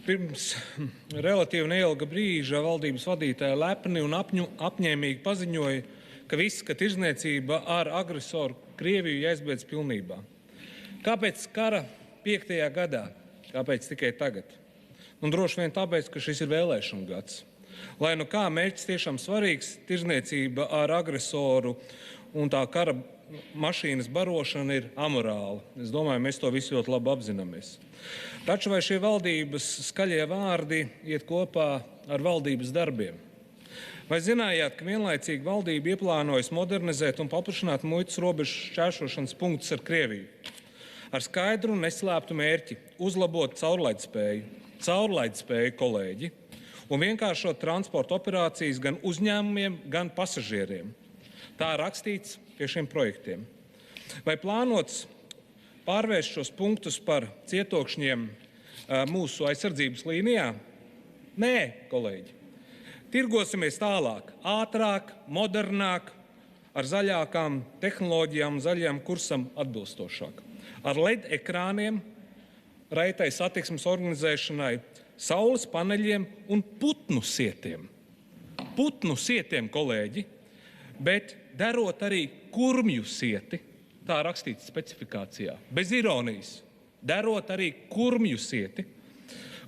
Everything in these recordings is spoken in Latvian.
Pirms relatīvi neilga brīža valdības vadītāja lepni un apņēmīgi paziņoja, ka tirzniecība ar agresoru Krieviju jāizbeidz pilnībā. Kāpēc kara 5. gadā? Kāpēc tikai tagad? Droši vien tāpēc, ka šis ir vēlēšanu gads. Lai nu kā mērķis tiešām svarīgs, tirzniecība ar agresoru un tā kara mašīnas barošana ir amorāla. Es domāju, mēs to visu ļoti labi apzināmies. Taču vai šie valdības skaļie vārdi iet kopā ar valdības darbiem? Vai zinājāt, ka vienlaicīgi valdība ieplānojas modernizēt un paplašināt muitas robežu šķērsošanas punktus ar Krieviju? Ar skaidru un neslēptu mērķi uzlabot caurlaidspēju, kolēģi, un vienkāršot transporta operācijas gan uzņēmumiem, gan pasažieriem. Tā rakstīts pie šiem projektiem. Vai plānots pārvērst šos punktus par cietokšņiem mūsu aizsardzības līnijā? Nē, kolēģi. Tirgosimies tālāk, ātrāk, modernāk, ar zaļākām tehnoloģijām, zaļajam kursam atbilstošāk. Ar LED ekrāniem, raitai satiksmes organizēšanai, saules paneļiem un putnu sietiem. Putnu sietiem, kolēģi, bet darot arī kurmju sieti, tā rakstīts specifikācijā, bez ironijas, darot arī kurmju sieti.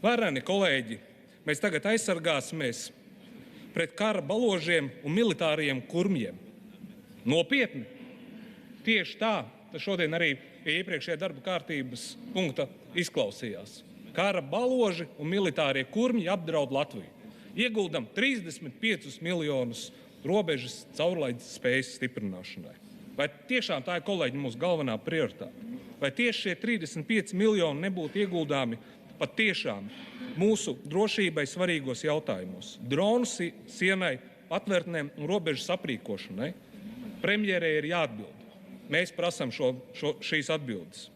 Vareni, kolēģi, mēs tagad aizsargāsimies pret kara baložiem un militāriem kurmjiem. Nopietni. Tieši tā, tas šodien arī pie iepriekšējā darba kārtības punkta izklausījās. Kara baloži un militārie kurmji apdraud Latviju. Ieguldam 35 miljonus robežas caurlaides spējas stiprināšanai. Vai tiešām tā ir, kolēģi, mūsu galvenā prioritāte? Vai tieši šie 35 miljoni nebūtu ieguldāmi pat tiešām mūsu drošībai svarīgos jautājumos? Dronu sienai, patvērtnēm un robežas aprīkošanai? Premjerei ir jāatbild. Mēs prasam šīs atbildes.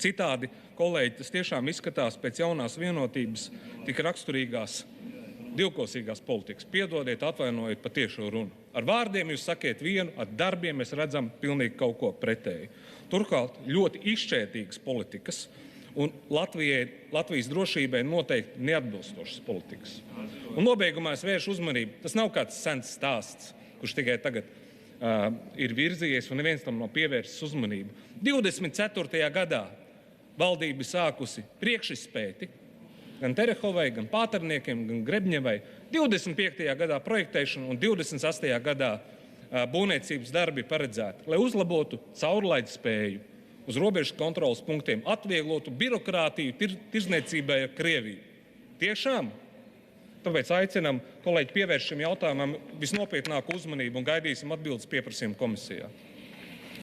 Citādi, kolēģi, tas tiešām izskatās pēc jaunās vienotības tik raksturīgās divkosīgās politikas. Piedodiet, atvainojiet par tiešo runu. Ar vārdiem jūs sakiet vienu, ar darbiem mēs redzam pilnīgi kaut ko pretēju. Turklāt ļoti izšķētīgas politikas un Latvijas drošībai noteikti neatbilstošas politikas. Un nobeigumā es vēršu uzmanību. Tas nav kāds sens stāsts, kurš tikai tagad ir virzījies un neviens tam nav pievērsis uzmanību. 24. gadā valdība sākusi priekšizpēti gan Terehovai, gan Pāterniekiem, gan Grebņevai. 25. gadā projektēšana un 28. gadā būvniecības darbi paredzēti, lai uzlabotu caurlaidspēju uz robežas kontrolas punktiem, atvieglotu birokrātiju tirzniecībai ar Krieviju. Tiešām? Tāpēc aicinam kolēģi pievērst šim jautājumam visnopietnāku uzmanību un gaidīsim atbildes pieprasījumu komisijā.